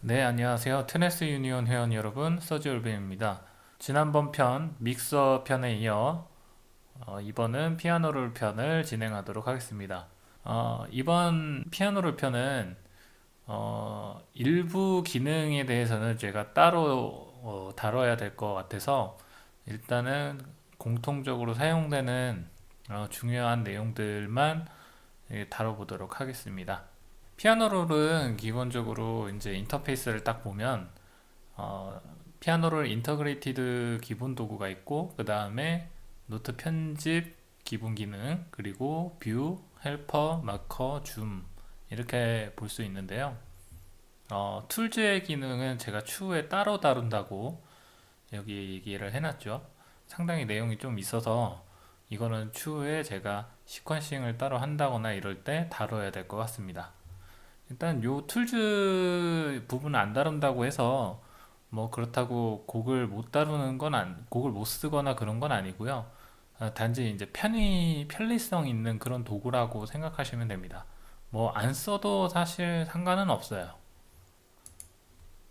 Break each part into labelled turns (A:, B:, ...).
A: 네, 안녕하세요. 테네스 유니온 회원 여러분, 서지올빈입니다. 지난번 편, 믹서 편에 이어 이번은 피아노 롤 편을 진행하도록 하겠습니다. 이번 피아노 롤 편은 일부 기능에 대해서는 제가 따로 다뤄야 될 것 같아서 일단은 공통적으로 사용되는 중요한 내용들만 다뤄보도록 하겠습니다. 피아노 롤은 기본적으로 이제 인터페이스를 딱 보면 피아노 롤 인터그레이티드 기본 도구가 있고 그 다음에 노트 편집 기본 기능 그리고 뷰, 헬퍼, 마커, 줌 이렇게 볼 수 있는데요. 툴즈의 기능은 제가 추후에 따로 다룬다고 여기 얘기를 해놨죠. 상당히 내용이 좀 있어서 이거는 추후에 제가 시퀀싱을 따로 한다거나 이럴 때 다뤄야 될 것 같습니다. 일단 요 툴즈 부분을 안 다룬다고 해서 뭐 그렇다고 곡을 못 쓰거나 그런 건 아니고요. 단지 이제 편리성 있는 그런 도구라고 생각하시면 됩니다. 뭐 안 써도 사실 상관은 없어요.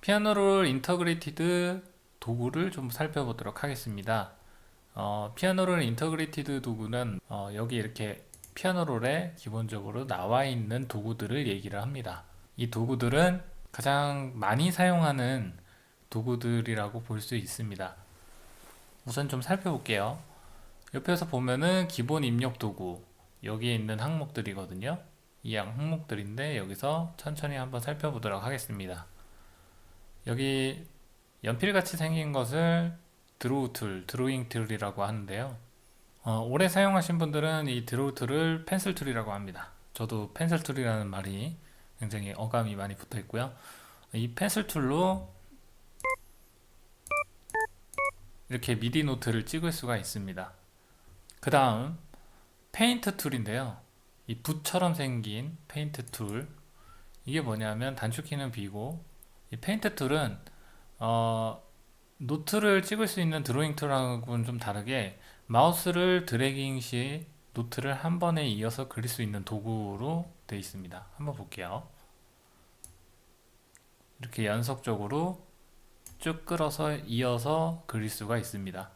A: 피아노를 인터그레이티드 도구를 좀 살펴보도록 하겠습니다. 피아노를 인터그레이티드 도구는 여기 이렇게 피아노롤에 기본적으로 나와 있는 도구들을 얘기를 합니다. 이 도구들은 가장 많이 사용하는 도구들이라고 볼 수 있습니다. 우선 좀 살펴볼게요. 옆에서 보면은 기본 입력 도구, 여기에 있는 항목들이거든요. 이 항목들인데 여기서 천천히 한번 살펴보도록 하겠습니다. 여기 연필같이 생긴 것을 드로우 툴, 드로잉 툴이라고 하는데요. 오래 사용하신 분들은 이 드로우 툴을 펜슬 툴이라고 합니다. 저도 펜슬 툴이라는 말이 굉장히 어감이 많이 붙어 있고요. 이 펜슬 툴로 이렇게 미디 노트를 찍을 수가 있습니다. 그 다음 페인트 툴인데요. 이 붓처럼 생긴 페인트 툴, 이게 뭐냐면 단축키는 B고 이 페인트 툴은 어, 노트를 찍을 수 있는 드로잉 툴하고는 좀 다르게 마우스를 드래깅 시 노트를 한 번에 이어서 그릴 수 있는 도구로 되어 있습니다. 한번 볼게요. 이렇게 연속적으로 쭉 끌어서 이어서 그릴 수가 있습니다.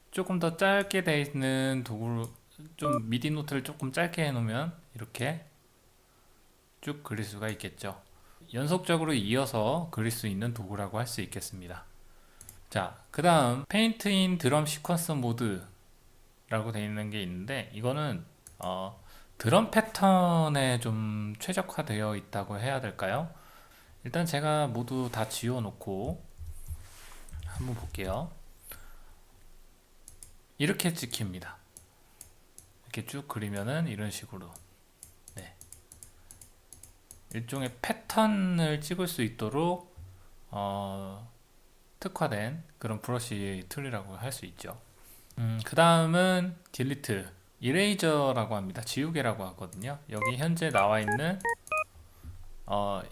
A: 조금 더 짧게 되어 있는 도구로 좀 미디 노트를 조금 짧게 해놓으면 이렇게 쭉 그릴 수가 있겠죠. 연속적으로 이어서 그릴 수 있는 도구라고 할 수 있겠습니다. 자, 그 다음 페인트 인 드럼 시퀀서 모드라고 되어 있는 게 있는데 이거는 드럼 패턴에 좀 최적화되어 있다고 해야 될까요? 일단 제가 모두 다 지워놓고 한번 볼게요. 이렇게 찍힙니다. 이렇게 쭉 그리면은 이런 식으로 네. 일종의 패턴을 찍을 수 있도록 특화된 그런 브러쉬 툴이라고 할 수 있죠. 그 다음은 딜리트, 이레이저라고 합니다. 지우개라고 하거든요. 여기 현재 나와 있는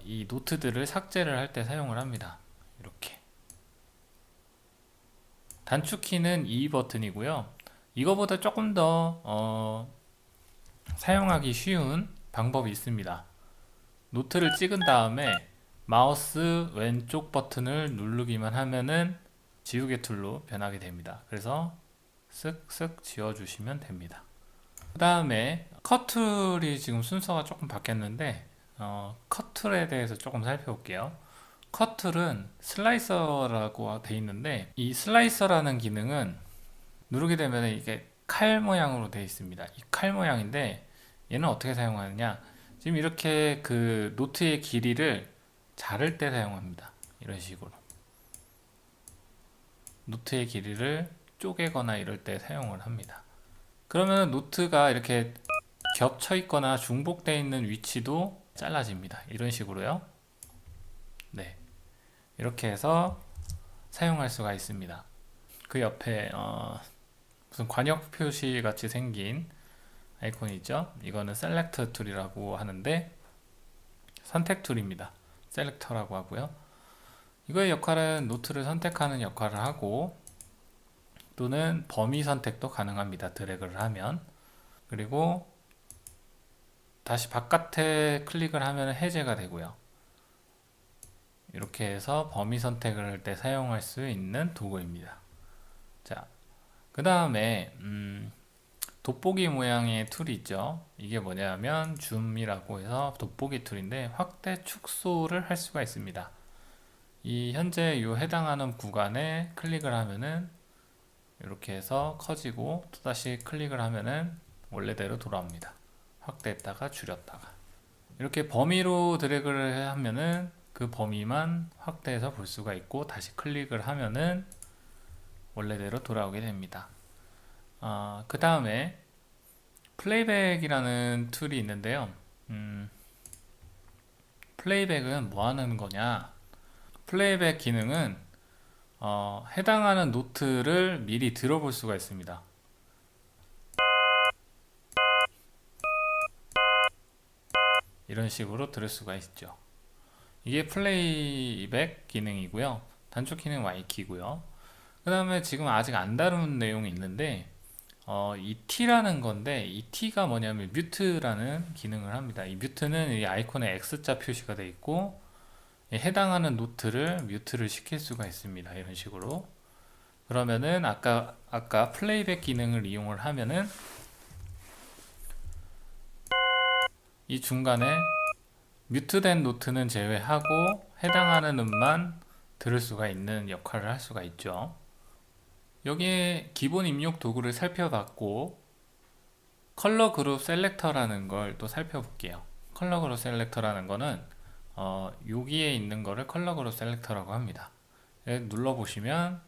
A: 이 노트들을 삭제를 할 때 사용을 합니다. 이렇게 단축키는 E 버튼이고요. 이거보다 조금 더 사용하기 쉬운 방법이 있습니다. 노트를 찍은 다음에 마우스 왼쪽 버튼을 누르기만 하면은 지우개 툴로 변하게 됩니다. 그래서 쓱쓱 지워주시면 됩니다. 그 다음에 컷 툴이 지금 순서가 조금 바뀌었는데 컷 툴에 대해서 조금 살펴볼게요. 컷 툴은 슬라이서라고 되어 있는데 이 슬라이서라는 기능은 누르게 되면 이게 칼 모양으로 되어 있습니다. 이 칼 모양인데 얘는 어떻게 사용하느냐, 지금 이렇게 그 노트의 길이를 자를 때 사용합니다. 이런 식으로 노트의 길이를 쪼개거나 이럴 때 사용을 합니다. 그러면 노트가 이렇게 겹쳐 있거나 중복되어 있는 위치도 잘라집니다. 이런 식으로요. 네, 이렇게 해서 사용할 수가 있습니다. 그 옆에 무슨 관역 표시 같이 생긴 아이콘이 있죠. 이거는 셀렉트 툴이라고 하는데 선택 툴입니다. 셀렉터라고 하고요. 이거의 역할은 노트를 선택하는 역할을 하고 또는 범위 선택도 가능합니다. 드래그를 하면. 그리고 다시 바깥에 클릭을 하면 해제가 되고요. 이렇게 해서 범위 선택을 할 때 사용할 수 있는 도구입니다. 자, 그 다음에 돋보기 모양의 툴이 있죠. 이게 뭐냐면 줌이라고 해서 돋보기 툴인데 확대 축소를 할 수가 있습니다. 이 현재 이 해당하는 구간에 클릭을 하면은 이렇게 해서 커지고 또다시 클릭을 하면은 원래대로 돌아옵니다. 확대했다가 줄였다가 이렇게 범위로 드래그를 하면은 그 범위만 확대해서 볼 수가 있고 다시 클릭을 하면은 원래대로 돌아오게 됩니다. 그 다음에 플레이백이라는 툴이 있는데요. 플레이백은 뭐 하는 거냐? 플레이백 기능은 해당하는 노트를 미리 들어볼 수가 있습니다. 이런 식으로 들을 수가 있죠. 이게 플레이백 기능이고요. 단축 키는 Y키고요. 그 다음에 지금 아직 안 다룬 내용이 있는데 이 T라는 건데 이 T가 뭐냐면 뮤트라는 기능을 합니다. 이 뮤트는 이 아이콘에 X자 표시가 되어 있고 해당하는 노트를 뮤트를 시킬 수가 있습니다. 이런 식으로. 그러면은 아까 플레이백 기능을 이용을 하면은 이 중간에 뮤트된 노트는 제외하고 해당하는 음만 들을 수가 있는 역할을 할 수가 있죠. 여기에 기본 입력 도구를 살펴봤고 컬러 그룹 셀렉터라는 걸 또 살펴볼게요. 컬러 그룹 셀렉터라는 거는 여기에 있는 거를 컬러 그룹 셀렉터라고 합니다. 눌러보시면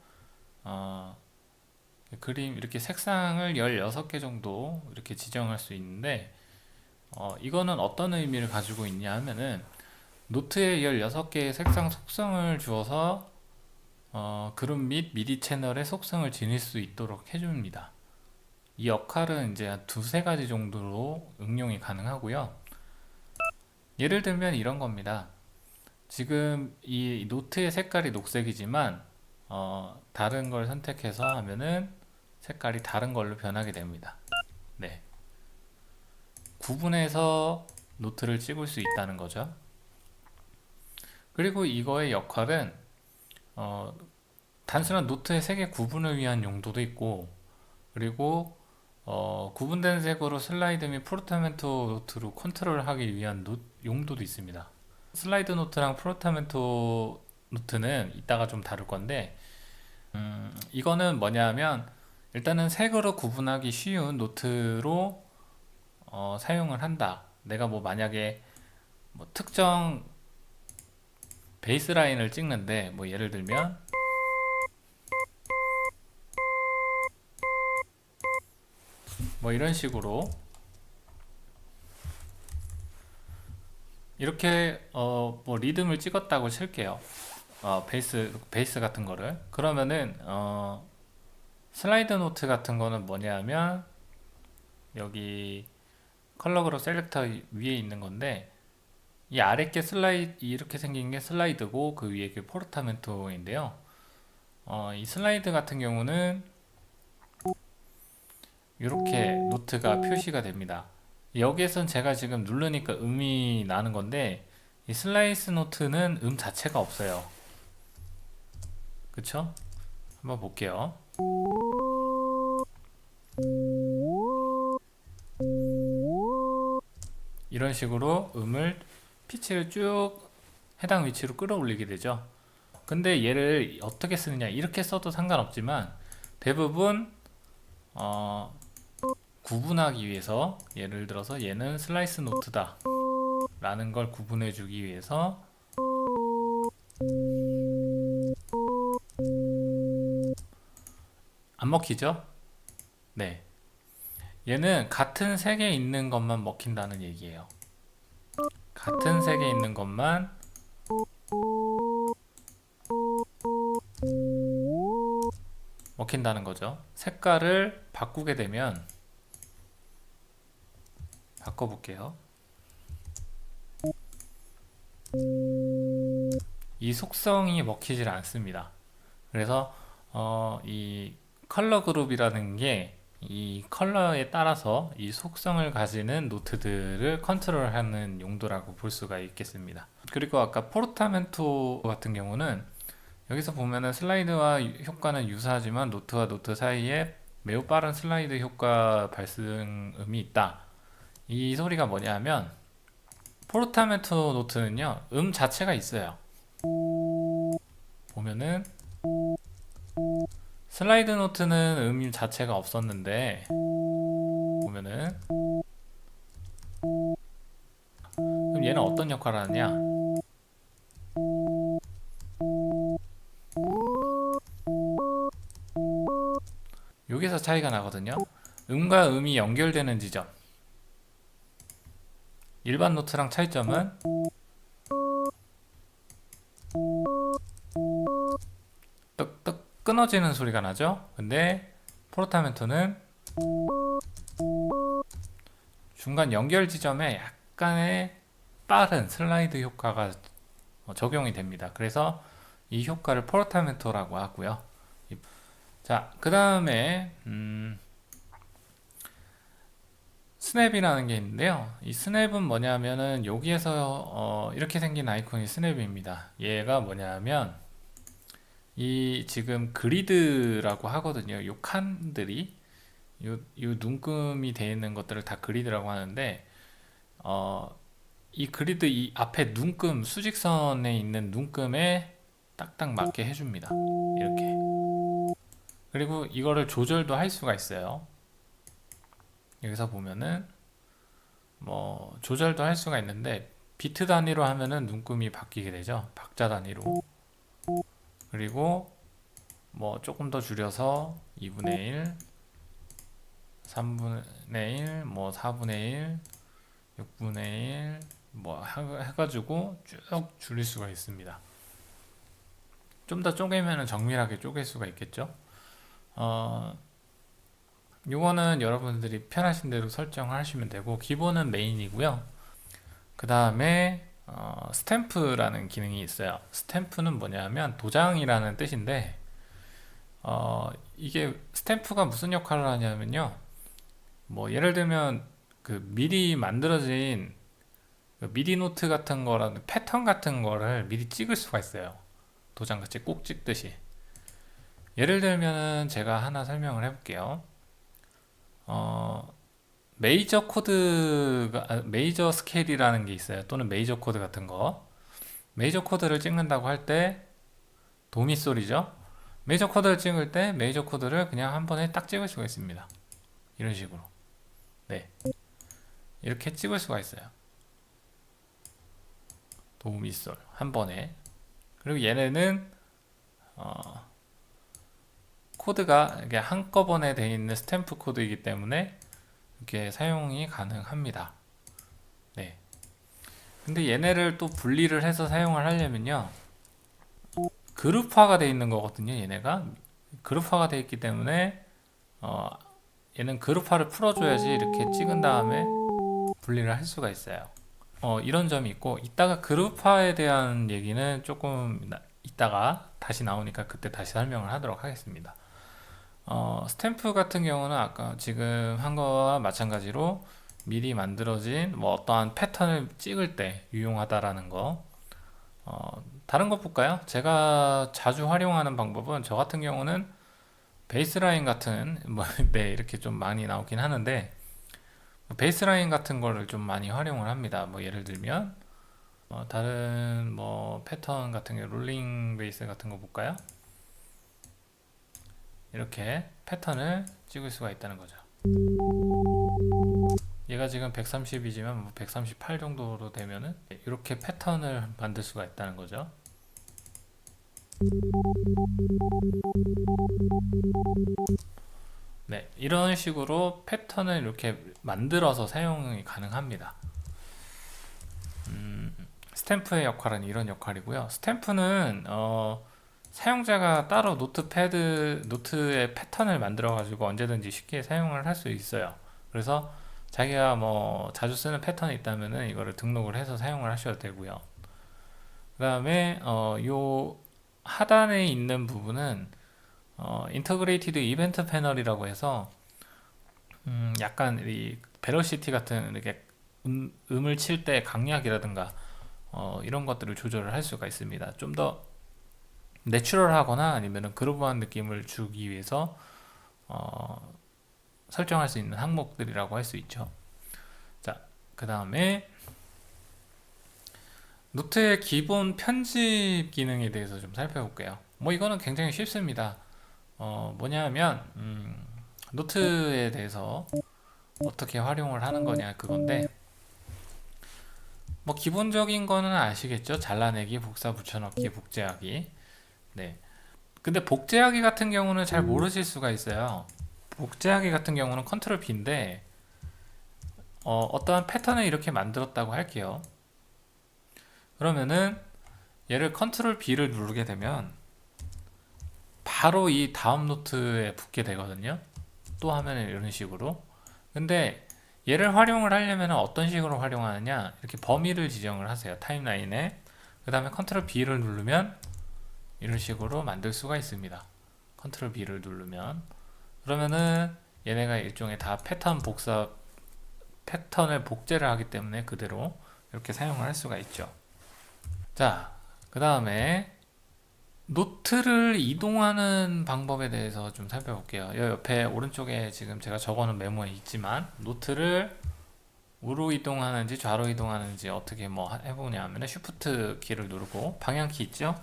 A: 그림 이렇게 색상을 16개 정도 이렇게 지정할 수 있는데 이거는 어떤 의미를 가지고 있냐 하면은 노트에 16개의 색상 속성을 주어서 그룹 및 미디 채널의 속성을 지닐 수 있도록 해줍니다. 이 역할은 이제 한 두세 가지 정도로 응용이 가능하고요. 예를 들면 이런 겁니다. 지금 이 노트의 색깔이 녹색이지만 다른 걸 선택해서 하면은 색깔이 다른 걸로 변하게 됩니다. 네. 구분해서 노트를 찍을 수 있다는 거죠. 그리고 이거의 역할은 단순한 노트의 색의 구분을 위한 용도도 있고 그리고 구분된 색으로 슬라이드 및 포르타멘토 노트로 컨트롤하기 위한 용도도 있습니다. 슬라이드 노트랑 포르타멘토 노트는 이따가 좀 다룰 건데 이거는 뭐냐면 일단은 색으로 구분하기 쉬운 노트로 사용을 한다. 내가 뭐 만약에 뭐 특정 베이스 라인을 찍는데 뭐 예를 들면 뭐 이런 식으로 이렇게 뭐 리듬을 찍었다고 칠게요. 베이스 같은 거를 그러면은 슬라이드 노트 같은 거는 뭐냐면 여기 컬러 그룹 셀렉터 위에 있는 건데 이 아래 게 이렇게 생긴 게 슬라이드고 그 위에 게 포르타멘토인데요. 이 슬라이드 같은 경우는 이렇게 노트가 표시가 됩니다. 여기에선 제가 지금 누르니까 음이 나는 건데 이 슬라이스 노트는 음 자체가 없어요. 그쵸? 한번 볼게요. 이런 식으로 음을 피치를 쭉 해당 위치로 끌어올리게 되죠. 근데 얘를 어떻게 쓰느냐 이렇게 써도 상관없지만 대부분 구분하기 위해서 예를 들어서 얘는 슬라이스 노트다 라는 걸 구분해 주기 위해서 안 먹히죠? 네. 얘는 같은 색에 있는 것만 먹힌다는 얘기예요. 같은 색에 있는 것만 먹힌다는 거죠. 색깔을 바꾸게 되면 바꿔볼게요. 이 속성이 먹히질 않습니다. 그래서 이 컬러 그룹이라는 게 이 컬러에 따라서 이 속성을 가지는 노트들을 컨트롤하는 용도라고 볼 수가 있겠습니다. 그리고 아까 포르타멘토 같은 경우는 여기서 보면은 슬라이드와 효과는 유사하지만 노트와 노트 사이에 매우 빠른 슬라이드 효과 발생음이 있다. 이 소리가 뭐냐면 포르타멘토 노트는요, 자체가 있어요. 보면은 슬라이드 노트는 자체가 없었는데 보면은 그럼 얘는 어떤 역할을 하느냐? 여기서 차이가 나거든요. 음과 음이 연결되는 지점. 일반 노트랑 차이점은 떡떡 끊어지는 소리가 나죠. 근데 포르타멘토는 중간 연결 지점에 약간의 빠른 슬라이드 효과가 적용이 됩니다. 그래서 이 효과를 포르타멘토라고 하고요. 자, 그 다음에 스냅이라는 게 있는데요. 이 스냅은 뭐냐면은 여기에서 이렇게 생긴 아이콘이 스냅입니다. 얘가 뭐냐면 이 지금 그리드라고 하거든요. 요 칸들이 요 눈금이 되어 있는 것들을 다 그리드라고 하는데 이 그리드 이 앞에 눈금 수직선에 있는 눈금에 딱딱 맞게 해줍니다. 이렇게. 그리고 이거를 조절도 할 수가 있어요. 여기서 보면은 뭐 조절도 할 수가 있는데 비트 단위로 하면은 눈금이 바뀌게 되죠. 박자 단위로. 그리고 뭐 조금 더 줄여서 2분의 1, 3분의 1, 뭐 4분의 1, 6분의 1, 뭐 해가지고 쭉 줄일 수가 있습니다. 좀 더 쪼개면은 정밀하게 쪼갤 수가 있겠죠. 요거는 여러분들이 편하신 대로 설정을 하시면 되고 기본은 메인이고요. 그 다음에 스탬프라는 기능이 있어요. 스탬프는 뭐냐면 도장이라는 뜻인데 이게 스탬프가 무슨 역할을 하냐면요. 뭐 예를 들면 그 미리 만들어진 그 미리 노트 같은 거라는 패턴 같은 거를 미리 찍을 수가 있어요. 도장같이 꼭 찍듯이. 예를 들면은 제가 하나 설명을 해볼게요. 메이저 코드가 메이저 스케일이라는 게 있어요. 또는 메이저 코드 같은 거. 메이저 코드를 찍는다고 할 때 도미솔이죠. 메이저 코드를 찍을 때 메이저 코드를 그냥 한 번에 딱 찍을 수가 있습니다. 이런 식으로. 네. 이렇게 찍을 수가 있어요. 도미솔 한 번에. 그리고 얘네는 코드가 이게 한꺼번에 되어 있는 스탬프 코드이기 때문에 이렇게 사용이 가능합니다. 네. 근데 얘네를 또 분리를 해서 사용을 하려면요. 그룹화가 되어 있는 거거든요. 얘네가 그룹화가 되어 있기 때문에 얘는 그룹화를 풀어줘야지 이렇게 찍은 다음에 분리를 할 수가 있어요. 이런 점이 있고 이따가 그룹화에 대한 얘기는 조금 이따가 다시 나오니까 그때 다시 설명을 하도록 하겠습니다. 스탬프 같은 경우는 아까 지금 한 거와 마찬가지로 미리 만들어진 뭐 어떠한 패턴을 찍을 때 유용하다라는 거. 다른 거 볼까요? 제가 자주 활용하는 방법은 저 같은 경우는 베이스라인 같은 뭐 네, 이렇게 좀 많이 나오긴 하는데 베이스라인 같은 거를 좀 많이 활용을 합니다. 뭐 예를 들면 다른 뭐 패턴 같은 게 롤링 베이스 같은 거 볼까요? 이렇게 패턴을 찍을 수가 있다는 거죠. 얘가 지금 130이지만 138 정도로 되면은 이렇게 패턴을 만들 수가 있다는 거죠. 네, 이런 식으로 패턴을 이렇게 만들어서 사용이 가능합니다. 스탬프의 역할은 이런 역할이고요. 스탬프는 사용자가 따로 노트의 패턴을 만들어 가지고 언제든지 쉽게 사용을 할 수 있어요. 그래서 자기가 뭐 자주 쓰는 패턴이 있다면은 이거를 등록을 해서 사용을 하셔도 되고요. 그 다음에 요 하단에 있는 부분은 인터그레이티드 이벤트 패널이라고 해서 약간 이 베러시티 같은 이렇게 음을 칠 때 강약이라든가 이런 것들을 조절을 할 수가 있습니다. 좀 더 내추럴하거나 아니면 그루브한 느낌을 주기 위해서 설정할 수 있는 항목들이라고 할 수 있죠. 자, 그 다음에 노트의 기본 편집 기능에 대해서 좀 살펴볼게요. 뭐 이거는 굉장히 쉽습니다. 뭐냐 하면 노트에 대해서 어떻게 활용을 하는 거냐 그건데, 뭐 기본적인 거는 아시겠죠? 잘라내기, 복사, 붙여넣기, 복제하기. 네. 근데 복제하기 같은 경우는 잘 모르실 수가 있어요. 복제하기 같은 경우는 컨트롤 B인데 어떠한 패턴을 이렇게 만들었다고 할게요. 그러면은 얘를 컨트롤 B를 누르게 되면 바로 이 다음 노트에 붙게 되거든요. 또 하면은 이런 식으로. 근데 얘를 활용을 하려면 어떤 식으로 활용하느냐, 이렇게 범위를 지정을 하세요. 타임라인에. 그 다음에 컨트롤 B를 누르면 이런 식으로 만들 수가 있습니다. 컨트롤 B를 누르면 그러면은 얘네가 일종의 다 패턴을 복제를 하기 때문에 그대로 이렇게 사용을 할 수가 있죠. 자, 그 다음에 노트를 이동하는 방법에 대해서 좀 살펴볼게요. 이 옆에 오른쪽에 지금 제가 적어놓은 메모에 있지만, 노트를 우로 이동하는지 좌로 이동하는지 어떻게 뭐 해보냐 하면 쉬프트 키를 누르고 방향키 있죠?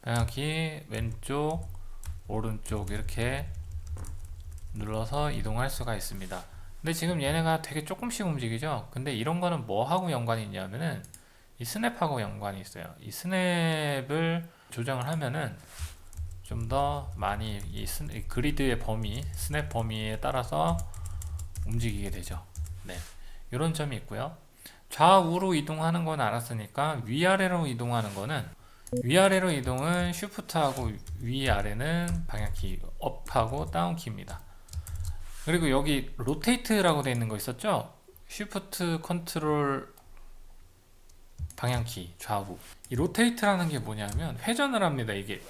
A: 방향키 왼쪽 오른쪽 이렇게 눌러서 이동할 수가 있습니다. 근데 지금 얘네가 되게 조금씩 움직이죠? 근데 이런 거는 뭐하고 연관이 있냐면은 이 스냅하고 연관이 있어요. 이 스냅을 조정을 하면은 좀 더 많이 이 그리드의 범위, 스냅 범위에 따라서 움직이게 되죠. 네, 이런 점이 있고요. 좌우로 이동하는 건 알았으니까 위아래로 이동하는 거는, 위아래로 이동은 쉬프트하고 위아래는 방향키 업하고 다운키입니다. 그리고 여기 로테이트라고 되어 있는 거 있었죠? 쉬프트 컨트롤 방향키 좌우. 이 로테이트라는 게 뭐냐면 회전을 합니다. 이게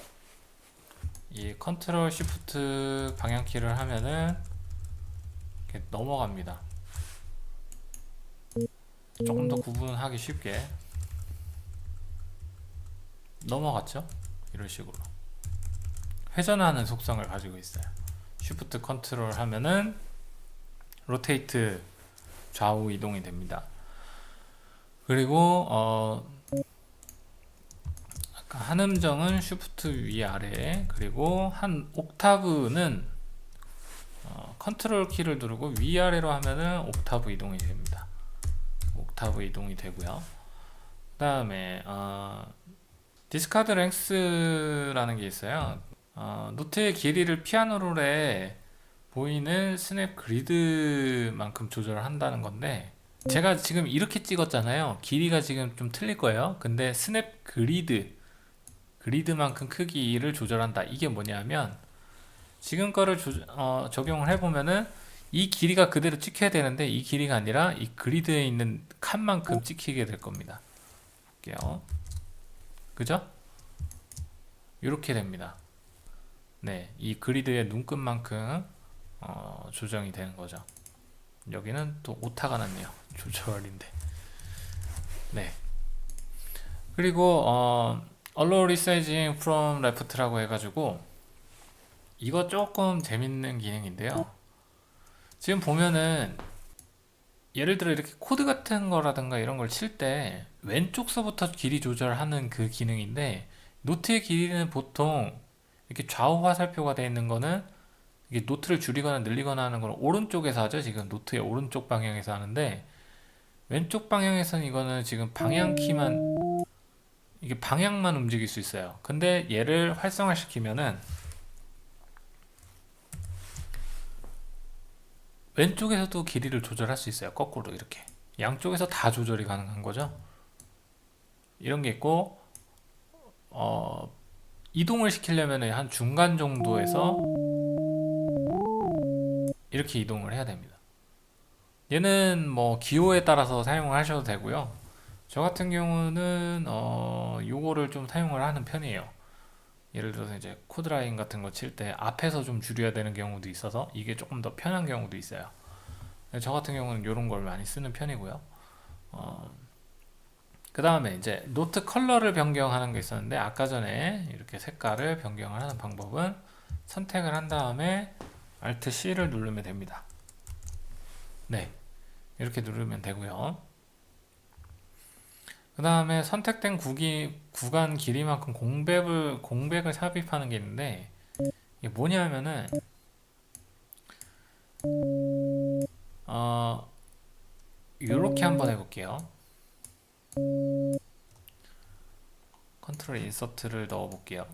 A: 이 컨트롤 쉬프트 방향키를 하면은 이렇게 넘어갑니다. 조금 더 구분하기 쉽게 넘어갔죠? 이런 식으로 회전하는 속성을 가지고 있어요. 쉬프트 컨트롤 하면은 로테이트 좌우 이동이 됩니다. 그리고 아까 한 음정은 쉬프트 위아래, 그리고 한 옥타브는 컨트롤 키를 누르고 위아래로 하면은 옥타브 이동이 됩니다. 옥타브 이동이 되고요. 그 다음에 디스카드 랭스라는 게 있어요. 노트의 길이를 피아노 롤에 보이는 스냅 그리드만큼 조절을 한다는 건데, 제가 지금 이렇게 찍었잖아요. 길이가 지금 좀 틀릴 거예요. 근데 스냅 그리드만큼 크기를 조절한다. 이게 뭐냐면 지금 거를 적용을 해보면은 이 길이가 그대로 찍혀야 되는데 이 길이가 아니라 이 그리드에 있는 칸만큼 찍히게 될 겁니다. 볼게요. 그죠? 이렇게 됩니다. 네, 이 그리드의 눈끝만큼 조정이 되는 거죠. 여기는 또 오타가 났네요. 조절인데. 네. 그리고 Allow Resizing from Left라고 해가지고 이거 조금 재밌는 기능인데요. 지금 보면은 예를 들어 이렇게 코드 같은 거라든가 이런 걸 칠 때 왼쪽서부터 길이 조절하는 그 기능인데, 노트의 길이는 보통 이렇게 좌우 화살표가 되어 있는 거는 이게 노트를 줄이거나 늘리거나 하는 건 오른쪽에서 하죠. 지금 노트의 오른쪽 방향에서 하는데, 왼쪽 방향에서는 이거는 지금 방향키만, 이게 방향만 움직일 수 있어요. 근데 얘를 활성화시키면은 왼쪽에서도 길이를 조절할 수 있어요. 거꾸로 이렇게 양쪽에서 다 조절이 가능한 거죠. 이런 게 있고, 이동을 시키려면 한 중간 정도에서 이렇게 이동을 해야 됩니다. 얘는 뭐 기호에 따라서 사용을 하셔도 되고요. 저 같은 경우는 요거를 좀 사용을 하는 편이에요. 예를 들어서 이제 코드라인 같은 거 칠 때 앞에서 좀 줄여야 되는 경우도 있어서 이게 조금 더 편한 경우도 있어요. 저 같은 경우는 이런 걸 많이 쓰는 편이고요. 그 다음에 이제 노트 컬러를 변경하는 게 있었는데, 아까 전에 이렇게 색깔을 변경을 하는 방법은 선택을 한 다음에 Alt C를 누르면 됩니다. 네, 이렇게 누르면 되고요. 그 다음에 선택된 구간 길이만큼 공백을 삽입하는 게 있는데, 이게 뭐냐면은 이렇게 한번 해볼게요. 컨트롤 인서트를 넣어 볼게요.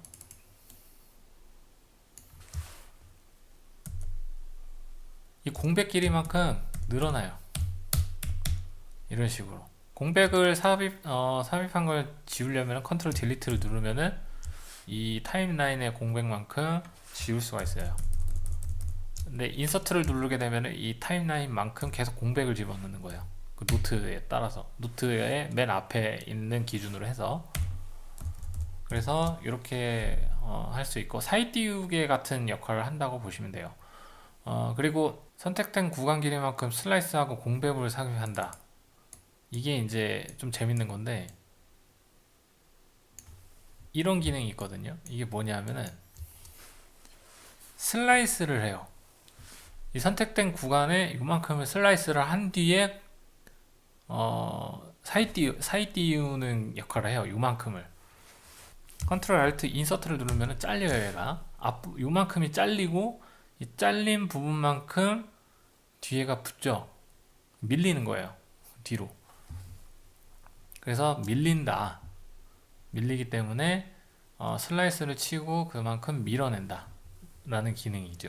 A: 이 공백 길이만큼 늘어나요. 이런 식으로 공백을 삽입한 걸 지우려면 컨트롤 딜리트를 누르면은 이 타임라인의 공백만큼 지울 수가 있어요. 근데 인서트를 누르게 되면은 이 타임라인만큼 계속 공백을 집어넣는 거예요. 그 노트에 따라서, 노트의 맨 앞에 있는 기준으로 해서. 그래서 이렇게 할 수 있고, 사이 띄우개 같은 역할을 한다고 보시면 돼요. 그리고 선택된 구간 길이만큼 슬라이스하고 공백을 삽입한다. 이게 이제 좀 재밌는 건데, 이런 기능이 있거든요. 이게 뭐냐면은 슬라이스를 해요. 이 선택된 구간에 이만큼을 슬라이스를 한 뒤에 사이 띄우는 역할을 해요. 이만큼을 컨트롤 알트 인서트를 누르면 잘려요. 얘가 요만큼이 잘리고, 이 잘린 부분만큼 뒤에가 붙죠. 밀리는 거예요, 뒤로. 그래서 밀리기 때문에 슬라이스를 치고 그만큼 밀어낸다 라는 기능이죠.